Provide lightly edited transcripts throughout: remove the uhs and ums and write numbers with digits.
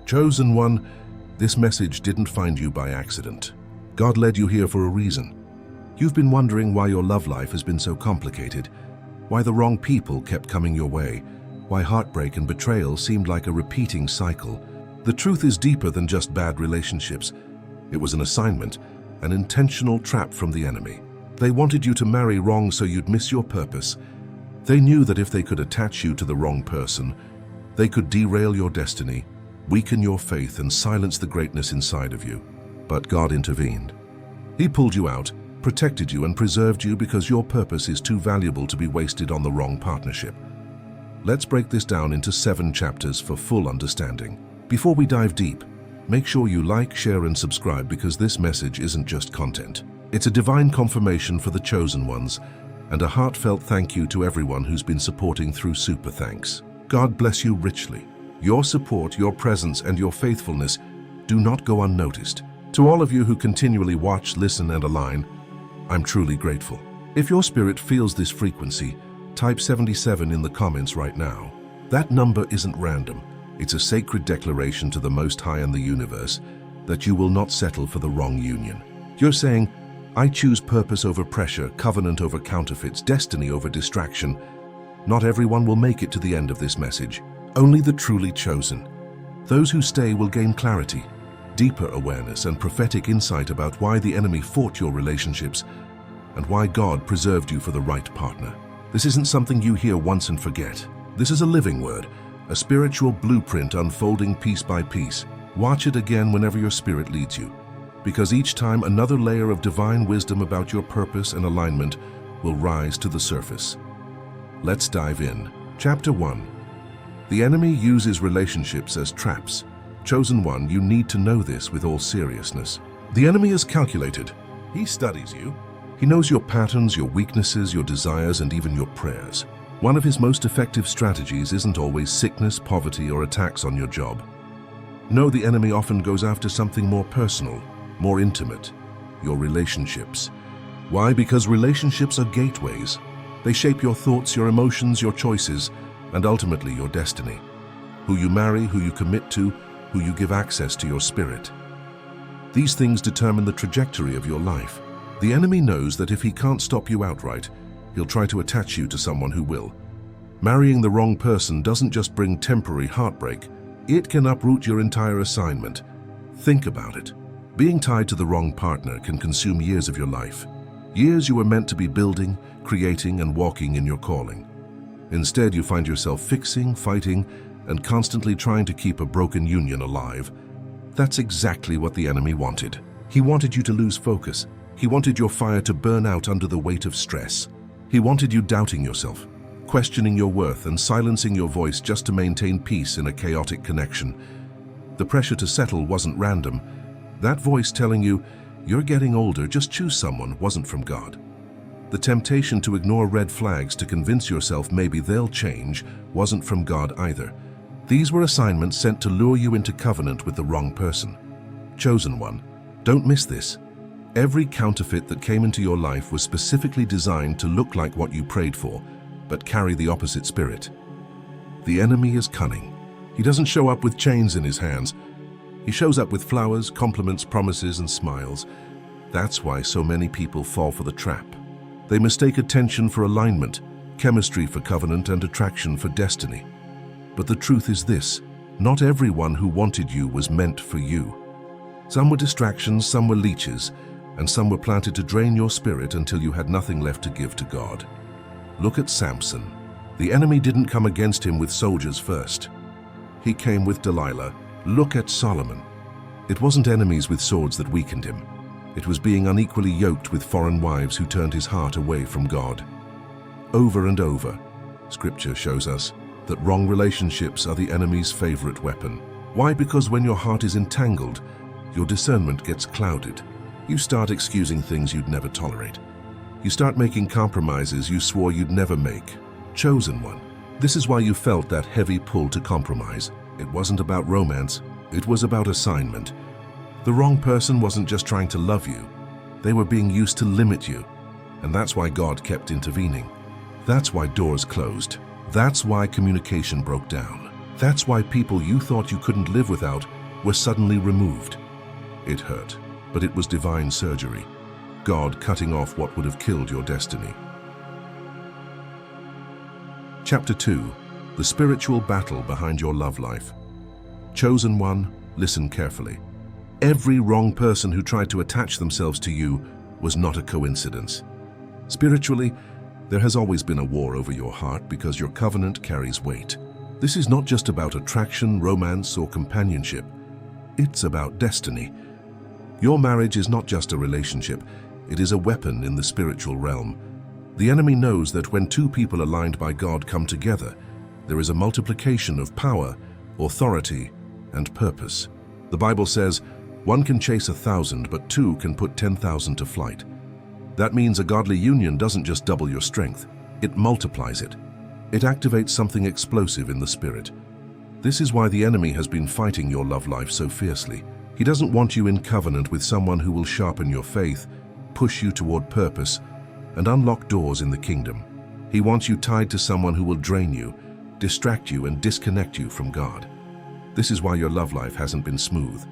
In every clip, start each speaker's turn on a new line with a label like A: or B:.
A: Chosen one, this message didn't find you by accident. God led you here for a reason. You've been wondering why your love life has been so complicated, why the wrong people kept coming your way, why heartbreak and betrayal seemed like a repeating cycle. The truth is deeper than just bad relationships. It was an assignment, an intentional trap from the enemy. They wanted you to marry wrong so you'd miss your purpose. They knew that if they could attach you to the wrong person, they could derail your destiny, weaken your faith, and silence the greatness inside of you. But God intervened. He pulled you out, protected you, and preserved you because your purpose is too valuable to be wasted on the wrong partnership. Let's break this down into 7 chapters for full understanding. Before we dive deep, make sure you like, share, and subscribe because this message isn't just content. It's a divine confirmation for the chosen ones and a heartfelt thank you to everyone who's been supporting through Super Thanks. God bless you richly. Your support, your presence, and your faithfulness do not go unnoticed. To all of you who continually watch, listen, and align, I'm truly grateful. If your spirit feels this frequency, type 77 in the comments right now. That number isn't random. It's a sacred declaration to the Most High and the universe that you will not settle for the wrong union. You're saying, I choose purpose over pressure, covenant over counterfeits, destiny over distraction. Not everyone will make it to the end of this message. Only the truly chosen. Those who stay will gain clarity, deeper awareness, and prophetic insight about why the enemy fought your relationships and why God preserved you for the right partner. This isn't something you hear once and forget. This is a living word, a spiritual blueprint unfolding piece by piece. Watch it again whenever your spirit leads you, because each time another layer of divine wisdom about your purpose and alignment will rise to the surface. Let's dive in. Chapter 1. The enemy uses relationships as traps. Chosen one, you need to know this with all seriousness. The enemy is calculated. He studies you. He knows your patterns, your weaknesses, your desires, and even your prayers. One of his most effective strategies isn't always sickness, poverty, or attacks on your job. No, the enemy often goes after something more personal, more intimate, your relationships. Why? Because relationships are gateways. They shape your thoughts, your emotions, your choices, and ultimately your destiny. Who you marry, who you commit to, who you give access to your spirit. These things determine the trajectory of your life. The enemy knows that if he can't stop you outright, he'll try to attach you to someone who will. Marrying the wrong person doesn't just bring temporary heartbreak, it can uproot your entire assignment. Think about it. Being tied to the wrong partner can consume years of your life. Years you were meant to be building, creating, and walking in your calling. Instead, you find yourself fixing, fighting, and constantly trying to keep a broken union alive. That's exactly what the enemy wanted. He wanted you to lose focus. He wanted your fire to burn out under the weight of stress. He wanted you doubting yourself, questioning your worth, and silencing your voice just to maintain peace in a chaotic connection. The pressure to settle wasn't random. That voice telling you, you're getting older, just choose someone, wasn't from God. The temptation to ignore red flags to convince yourself maybe they'll change wasn't from God either. These were assignments sent to lure you into covenant with the wrong person. Chosen one, don't miss this. Every counterfeit that came into your life was specifically designed to look like what you prayed for, but carry the opposite spirit. The enemy is cunning. He doesn't show up with chains in his hands. He shows up with flowers, compliments, promises, and smiles. That's why so many people fall for the trap. They mistake attention for alignment, chemistry for covenant, and attraction for destiny. But the truth is this, not everyone who wanted you was meant for you. Some were distractions, some were leeches, and some were planted to drain your spirit until you had nothing left to give to God. Look at Samson. The enemy didn't come against him with soldiers first. He came with Delilah. Look at Solomon. It wasn't enemies with swords that weakened him. It was being unequally yoked with foreign wives who turned his heart away from God. Over and over, Scripture shows us that wrong relationships are the enemy's favorite weapon. Why? Because when your heart is entangled, your discernment gets clouded. You start excusing things you'd never tolerate. You start making compromises you swore you'd never make. Chosen one. This is why you felt that heavy pull to compromise. It wasn't about romance, it was about assignment. The wrong person wasn't just trying to love you. They were being used to limit you. And that's why God kept intervening. That's why doors closed. That's why communication broke down. That's why people you thought you couldn't live without were suddenly removed. It hurt, but it was divine surgery. God cutting off what would have killed your destiny. Chapter 2. The spiritual battle behind your love life. Chosen one, listen carefully. Every wrong person who tried to attach themselves to you was not a coincidence. Spiritually, there has always been a war over your heart because your covenant carries weight. This is not just about attraction, romance, or companionship. It's about destiny. Your marriage is not just a relationship, it is a weapon in the spiritual realm. The enemy knows that when two people aligned by God come together, there is a multiplication of power, authority, and purpose. The Bible says, one can chase 1,000, but two can put 10,000 to flight. That means a godly union doesn't just double your strength, it multiplies it. It activates something explosive in the spirit. This is why the enemy has been fighting your love life so fiercely. He doesn't want you in covenant with someone who will sharpen your faith, push you toward purpose, and unlock doors in the kingdom. He wants you tied to someone who will drain you, distract you, and disconnect you from God. This is why your love life hasn't been smooth.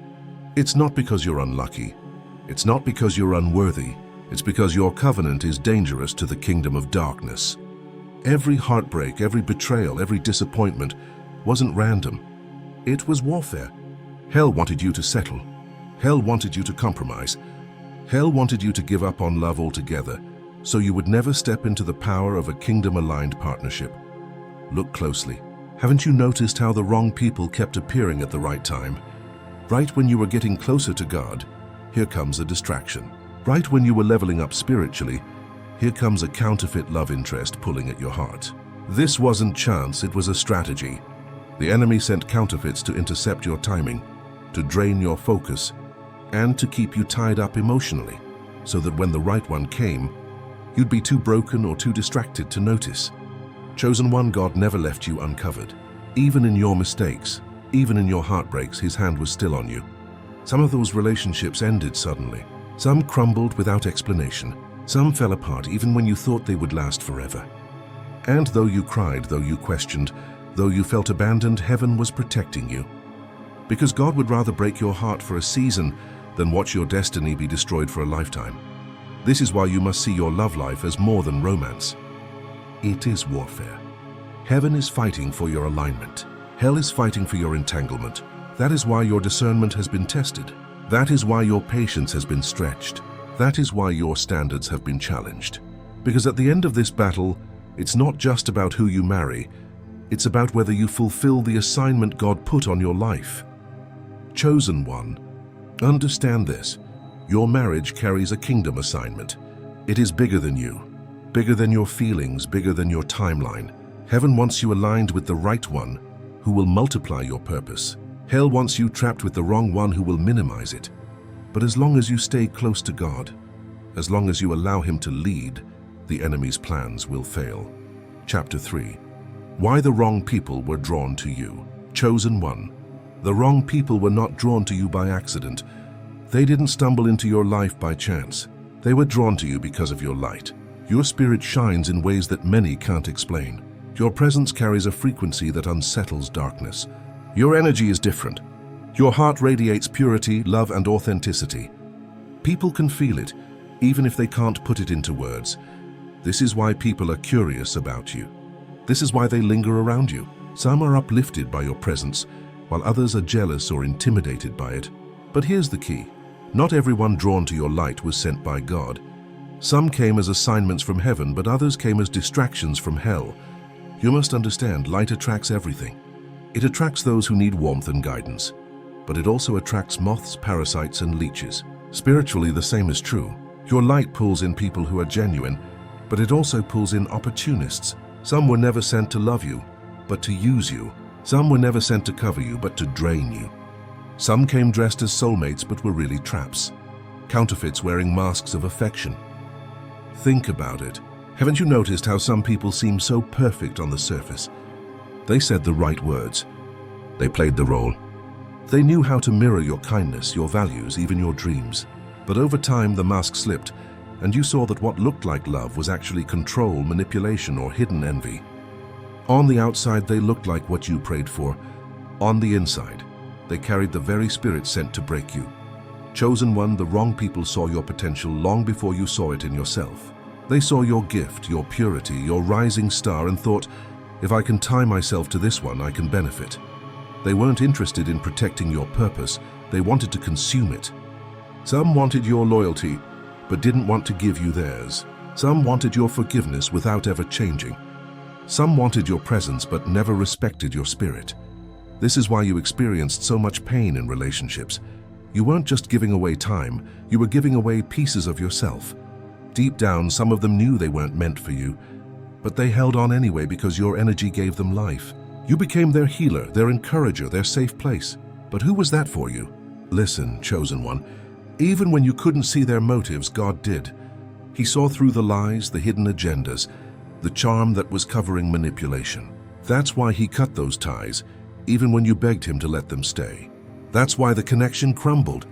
A: It's not because you're unlucky. It's not because you're unworthy. It's because your covenant is dangerous to the kingdom of darkness. Every heartbreak, every betrayal, every disappointment wasn't random. It was warfare. Hell wanted you to settle. Hell wanted you to compromise. Hell wanted you to give up on love altogether, so you would never step into the power of a kingdom-aligned partnership. Look closely. Haven't you noticed how the wrong people kept appearing at the right time? Right when you were getting closer to God, here comes a distraction. Right when you were leveling up spiritually, here comes a counterfeit love interest pulling at your heart. This wasn't chance, it was a strategy. The enemy sent counterfeits to intercept your timing, to drain your focus, and to keep you tied up emotionally, so that when the right one came, you'd be too broken or too distracted to notice. Chosen one, God never left you uncovered. Even in your mistakes, even in your heartbreaks, His hand was still on you. Some of those relationships ended suddenly. Some crumbled without explanation. Some fell apart even when you thought they would last forever. And though you cried, though you questioned, though you felt abandoned, heaven was protecting you. Because God would rather break your heart for a season than watch your destiny be destroyed for a lifetime. This is why you must see your love life as more than romance. It is warfare. Heaven is fighting for your alignment. Hell is fighting for your entanglement. That is why your discernment has been tested. That is why your patience has been stretched. That is why your standards have been challenged. Because at the end of this battle, it's not just about who you marry, it's about whether you fulfill the assignment God put on your life. Chosen one, understand this. Your marriage carries a kingdom assignment. It is bigger than you, bigger than your feelings, bigger than your timeline. Heaven wants you aligned with the right one who will multiply your purpose. Hell wants you trapped with the wrong one who will minimize it. But as long as you stay close to God, as long as you allow Him to lead, the enemy's plans will fail. Chapter 3. Why the wrong people were drawn to you. Chosen one. The wrong people were not drawn to you by accident. They didn't stumble into your life by chance. They were drawn to you because of your light. Your spirit shines in ways that many can't explain. Your presence carries a frequency that unsettles darkness. Your energy is different. Your heart radiates purity, love, and authenticity. People can feel it, even if they can't put it into words. This is why people are curious about you. This is why they linger around you. Some are uplifted by your presence, while others are jealous or intimidated by it. But here's the key. Not everyone drawn to your light was sent by God. Some came as assignments from heaven, but others came as distractions from hell. You must understand, light attracts everything. It attracts those who need warmth and guidance, but it also attracts moths, parasites, and leeches. Spiritually, the same is true. Your light pulls in people who are genuine, but it also pulls in opportunists. Some were never sent to love you, but to use you. Some were never sent to cover you, but to drain you. Some came dressed as soulmates, but were really traps. Counterfeits wearing masks of affection. Think about it. Haven't you noticed how some people seem so perfect on the surface? They said the right words. They played the role. They knew how to mirror your kindness, your values, even your dreams. But over time, the mask slipped, and you saw that what looked like love was actually control, manipulation, or hidden envy. On the outside, they looked like what you prayed for. On the inside, They carried the very spirit sent to break you. Chosen one, the wrong people saw your potential long before you saw it in yourself. They saw your gift, your purity, your rising star, and thought, if I can tie myself to this one, I can benefit. They weren't interested in protecting your purpose. They wanted to consume it. Some wanted your loyalty, but didn't want to give you theirs. Some wanted your forgiveness without ever changing. Some wanted your presence, but never respected your spirit. This is why you experienced so much pain in relationships. You weren't just giving away time, you were giving away pieces of yourself. Deep down, some of them knew they weren't meant for you, but they held on anyway because your energy gave them life. You became their healer, their encourager, their safe place. But who was that for you? Listen, chosen one, even when you couldn't see their motives, God did. He saw through the lies, the hidden agendas, the charm that was covering manipulation. That's why he cut those ties, even when you begged him to let them stay. That's why the connection crumbled,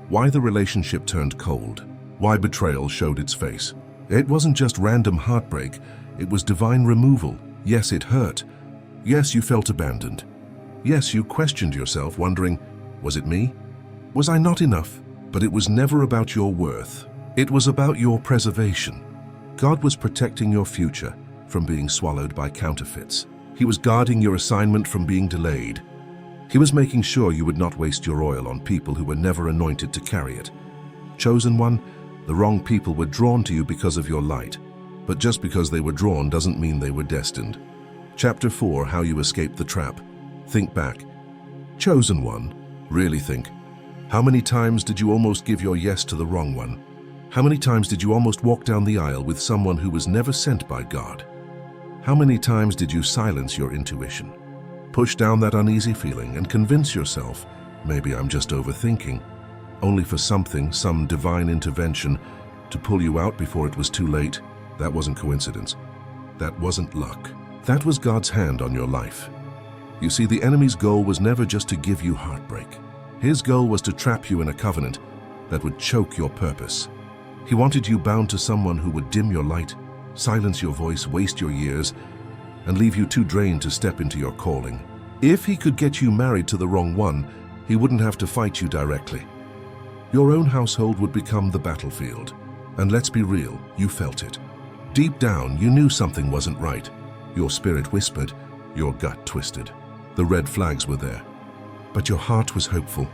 A: why the relationship turned cold, why betrayal showed its face. It wasn't just random heartbreak, it was divine removal. Yes, it hurt. Yes, you felt abandoned. Yes, you questioned yourself, wondering, was it me? Was I not enough? But it was never about your worth. It was about your preservation. God was protecting your future from being swallowed by counterfeits. He was guarding your assignment from being delayed. He was making sure you would not waste your oil on people who were never anointed to carry it. Chosen one, the wrong people were drawn to you because of your light. But just because they were drawn doesn't mean they were destined. Chapter 4, How You Escaped the Trap. Think back. Chosen one, really think. How many times did you almost give your yes to the wrong one? How many times did you almost walk down the aisle with someone who was never sent by God? How many times did you silence your intuition? Push down that uneasy feeling and convince yourself, maybe I'm just overthinking, only for something, some divine intervention, to pull you out before it was too late? That wasn't coincidence. That wasn't luck. That was God's hand on your life. You see, the enemy's goal was never just to give you heartbreak. His goal was to trap you in a covenant that would choke your purpose. He wanted you bound to someone who would dim your light, silence your voice, waste your years, and leave you too drained to step into your calling. If he could get you married to the wrong one, he wouldn't have to fight you directly. Your own household would become the battlefield. And let's be real, you felt it. Deep down, you knew something wasn't right. Your spirit whispered, your gut twisted. The red flags were there. But your heart was hopeful.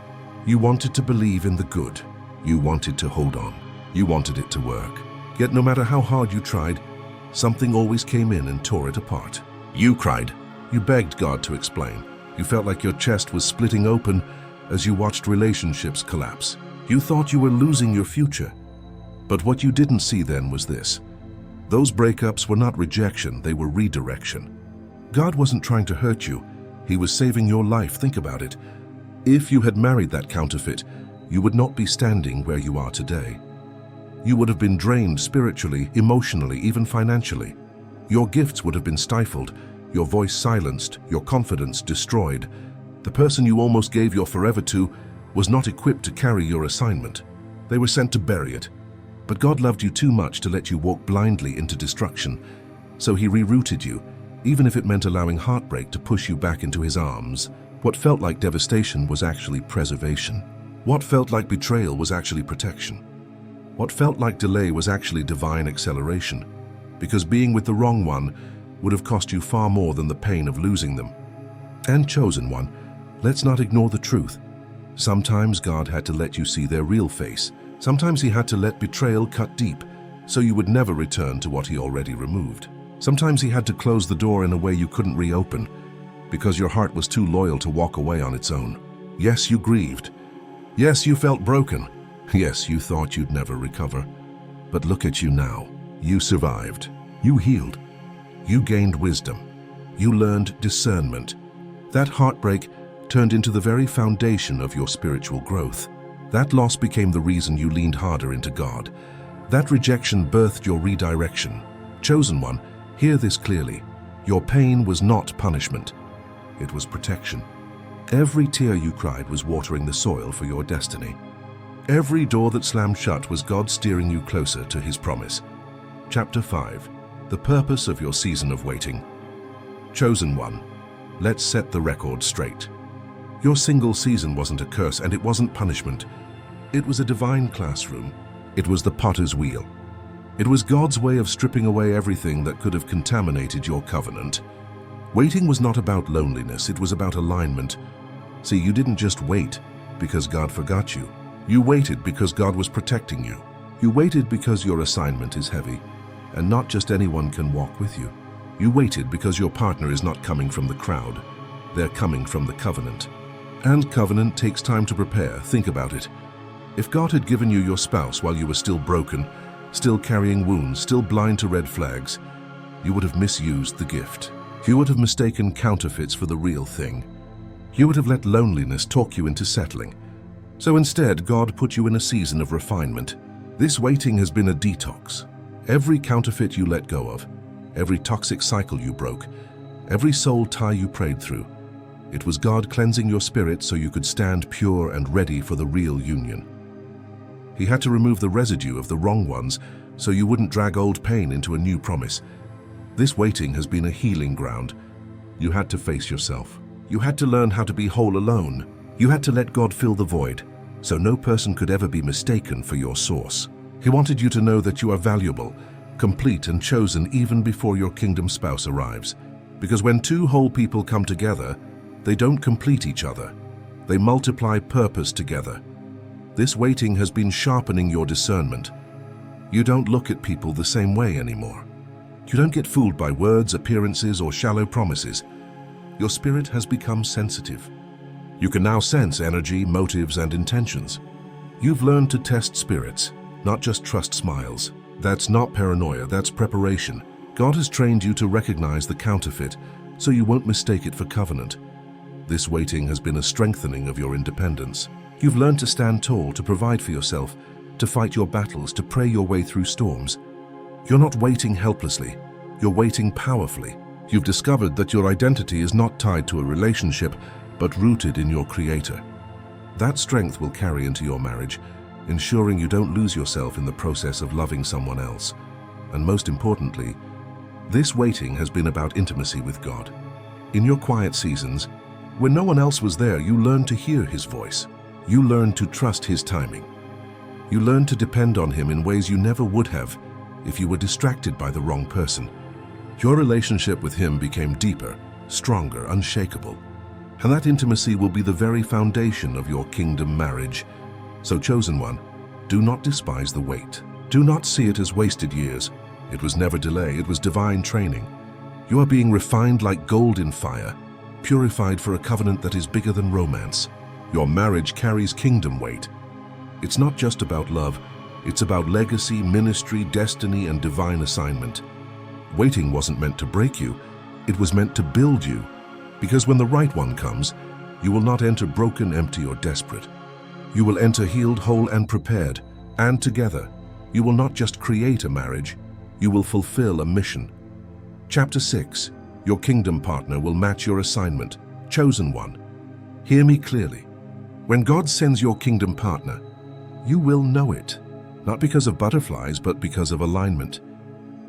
A: You wanted to believe in the good. You wanted to hold on. You wanted it to work. Yet no matter how hard you tried, something always came in and tore it apart. You cried. You begged God to explain. You felt like your chest was splitting open as you watched relationships collapse. You thought you were losing your future. But what you didn't see then was this. Those breakups were not rejection, they were redirection. God wasn't trying to hurt you. He was saving your life. Think about it. If you had married that counterfeit, you would not be standing where you are today. You would have been drained spiritually, emotionally, even financially. Your gifts would have been stifled, your voice silenced, your confidence destroyed. The person you almost gave your forever to was not equipped to carry your assignment. They were sent to bury it. But God loved you too much to let you walk blindly into destruction, so He rerouted you, even if it meant allowing heartbreak to push you back into His arms. What felt like devastation was actually preservation. What felt like betrayal was actually protection. What felt like delay was actually divine acceleration, because being with the wrong one would have cost you far more than the pain of losing them. And chosen one, let's not ignore the truth. Sometimes God had to let you see their real face. Sometimes He had to let betrayal cut deep, so you would never return to what He already removed. Sometimes He had to close the door in a way you couldn't reopen, because your heart was too loyal to walk away on its own. Yes, you grieved. Yes, you felt broken. Yes, you thought you'd never recover. But look at you now. You survived. You healed. You gained wisdom. You learned discernment. That heartbreak turned into the very foundation of your spiritual growth. That loss became the reason you leaned harder into God. That rejection birthed your redirection. Chosen one, hear this clearly. Your pain was not punishment. It was protection. Every tear you cried was watering the soil for your destiny. Every door that slammed shut was God steering you closer to His promise. Chapter 5. The purpose of your season of waiting. Chosen one, let's set the record straight. Your single season wasn't a curse, and it wasn't punishment. It was a divine classroom. It was the potter's wheel. It was God's way of stripping away everything that could have contaminated your covenant. Waiting was not about loneliness, it was about alignment. See, you didn't just wait because God forgot you. You waited because God was protecting you. You waited because your assignment is heavy, and not just anyone can walk with you. You waited because your partner is not coming from the crowd. They're coming from the covenant. And covenant takes time to prepare. Think about it. If God had given you your spouse while you were still broken, still carrying wounds, still blind to red flags, you would have misused the gift. You would have mistaken counterfeits for the real thing. You would have let loneliness talk you into settling. So instead, God put you in a season of refinement. This waiting has been a detox. Every counterfeit you let go of, every toxic cycle you broke, every soul tie you prayed through, it was God cleansing your spirit so you could stand pure and ready for the real union. He had to remove the residue of the wrong ones so you wouldn't drag old pain into a new promise. This waiting has been a healing ground. You had to face yourself. You had to learn how to be whole alone. You had to let God fill the void, so no person could ever be mistaken for your source. He wanted you to know that you are valuable, complete and chosen even before your kingdom spouse arrives. Because when two whole people come together, they don't complete each other. They multiply purpose together. This waiting has been sharpening your discernment. You don't look at people the same way anymore. You don't get fooled by words, appearances, or shallow promises. Your spirit has become sensitive. You can now sense energy, motives, and intentions. You've learned to test spirits, not just trust smiles. That's not paranoia, that's preparation. God has trained you to recognize the counterfeit, so you won't mistake it for covenant. This waiting has been a strengthening of your independence. You've learned to stand tall, to provide for yourself, to fight your battles, to pray your way through storms. You're not waiting helplessly, you're waiting powerfully. You've discovered that your identity is not tied to a relationship, but rooted in your Creator. That strength will carry into your marriage, ensuring you don't lose yourself in the process of loving someone else. And most importantly, this waiting has been about intimacy with God. In your quiet seasons, when no one else was there, you learned to hear His voice. You learned to trust His timing. You learned to depend on Him in ways you never would have if you were distracted by the wrong person. Your relationship with Him became deeper, stronger, unshakable. And that intimacy will be the very foundation of your kingdom marriage. So, chosen one, do not despise the wait. Do not see it as wasted years. It was never delay, it was divine training. You are being refined like gold in fire, purified for a covenant that is bigger than romance. Your marriage carries kingdom weight. It's not just about love, it's about legacy, ministry, destiny, and divine assignment. Waiting wasn't meant to break you, it was meant to build you. Because when the right one comes, you will not enter broken, empty, or desperate. You will enter healed, whole, and prepared. And together, you will not just create a marriage, you will fulfill a mission. Chapter 6. Your kingdom partner will match your assignment. Chosen one. Hear me clearly. When God sends your kingdom partner, you will know it. Not because of butterflies, but because of alignment.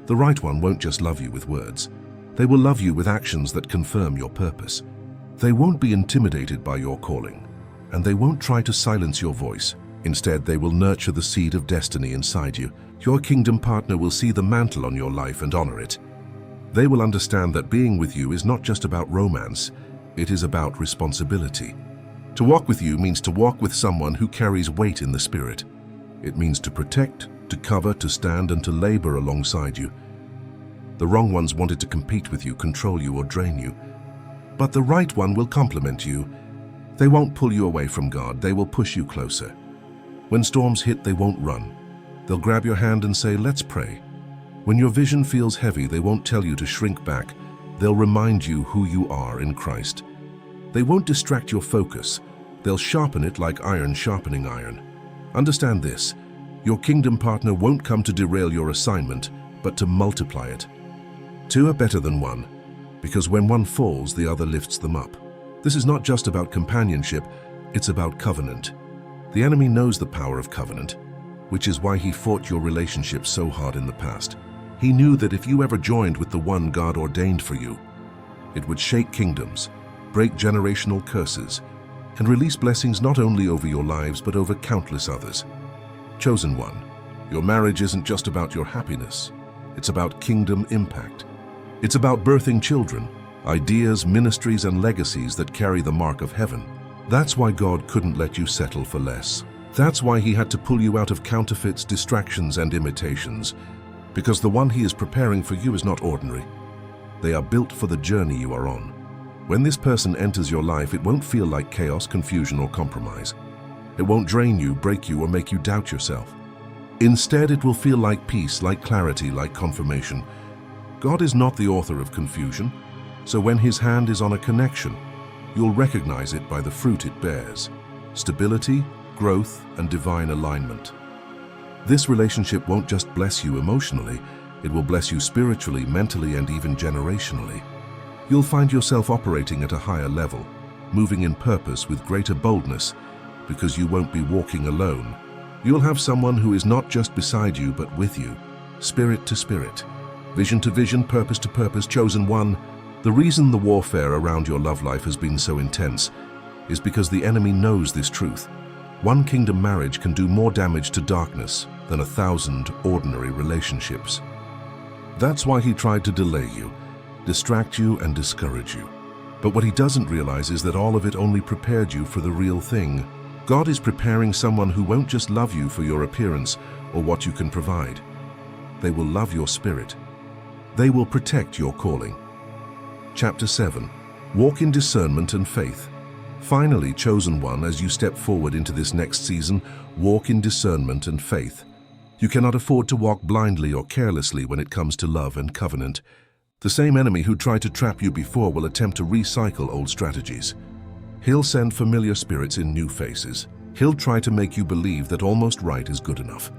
A: The right one won't just love you with words. They will love you with actions that confirm your purpose. They won't be intimidated by your calling, and they won't try to silence your voice. Instead, they will nurture the seed of destiny inside you. Your kingdom partner will see the mantle on your life and honor it. They will understand that being with you is not just about romance, it is about responsibility. To walk with you means to walk with someone who carries weight in the spirit. It means to protect, to cover, to stand, and to labor alongside you. The wrong ones wanted to compete with you, control you, or drain you. But the right one will complement you. They won't pull you away from God, they will push you closer. When storms hit, they won't run. They'll grab your hand and say, "Let's pray." When your vision feels heavy, they won't tell you to shrink back. They'll remind you who you are in Christ. They won't distract your focus. They'll sharpen it like iron sharpening iron. Understand this, your kingdom partner won't come to derail your assignment, but to multiply it. Two are better than one, because when one falls, the other lifts them up. This is not just about companionship, it's about covenant. The enemy knows the power of covenant, which is why he fought your relationship so hard in the past. He knew that if you ever joined with the one God ordained for you, it would shake kingdoms, break generational curses, and release blessings not only over your lives but over countless others. Chosen one, your marriage isn't just about your happiness. It's about kingdom impact. It's about birthing children, ideas, ministries, and legacies that carry the mark of heaven. That's why God couldn't let you settle for less. That's why he had to pull you out of counterfeits, distractions, and imitations. Because the one he is preparing for you is not ordinary. They are built for the journey you are on. When this person enters your life, it won't feel like chaos, confusion, or compromise. It won't drain you, break you, or make you doubt yourself. Instead, it will feel like peace, like clarity, like confirmation. God is not the author of confusion, so when his hand is on a connection, you'll recognize it by the fruit it bears: stability, growth, and divine alignment. This relationship won't just bless you emotionally, it will bless you spiritually, mentally, and even generationally. You'll find yourself operating at a higher level, moving in purpose with greater boldness, because you won't be walking alone. You'll have someone who is not just beside you, but with you, spirit to spirit, vision to vision, purpose to purpose. Chosen one, the reason the warfare around your love life has been so intense is because the enemy knows this truth. One kingdom marriage can do more damage to darkness than 1,000 ordinary relationships. That's why he tried to delay you, distract you, and discourage you. But what he doesn't realize is that all of it only prepared you for the real thing. God is preparing someone who won't just love you for your appearance or what you can provide. They will love your spirit. They will protect your calling. Chapter 7. Walk in discernment and faith. Finally, chosen one, as you step forward into this next season, walk in discernment and faith. You cannot afford to walk blindly or carelessly when it comes to love and covenant. The same enemy who tried to trap you before will attempt to recycle old strategies. He'll send familiar spirits in new faces. He'll try to make you believe that almost right is good enough.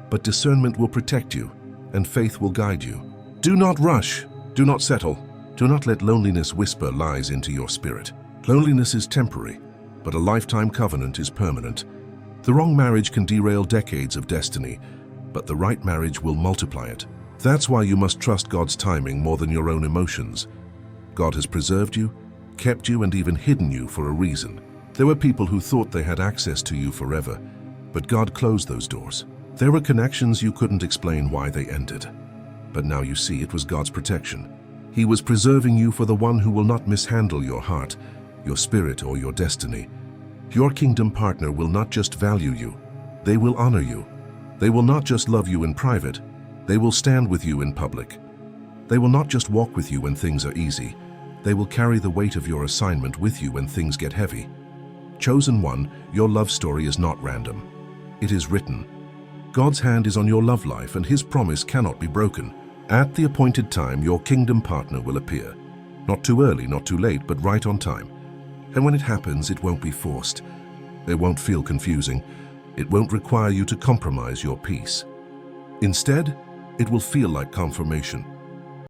A: But discernment will protect you, and faith will guide you. Do not rush. Do not settle. Do not let loneliness whisper lies into your spirit. Loneliness is temporary, but a lifetime covenant is permanent. The wrong marriage can derail decades of destiny, but the right marriage will multiply it. That's why you must trust God's timing more than your own emotions. God has preserved you, kept you, and even hidden you for a reason. There were people who thought they had access to you forever, but God closed those doors. There were connections you couldn't explain why they ended. But now you see it was God's protection. He was preserving you for the one who will not mishandle your heart, your spirit, or your destiny. Your kingdom partner will not just value you, they will honor you. They will not just love you in private, they will stand with you in public. They will not just walk with you when things are easy, they will carry the weight of your assignment with you when things get heavy. Chosen one, your love story is not random. It is written. God's hand is on your love life, and his promise cannot be broken. At the appointed time, your kingdom partner will appear. Not too early, not too late, but right on time. And when it happens, it won't be forced. It won't feel confusing. It won't require you to compromise your peace. Instead, it will feel like confirmation.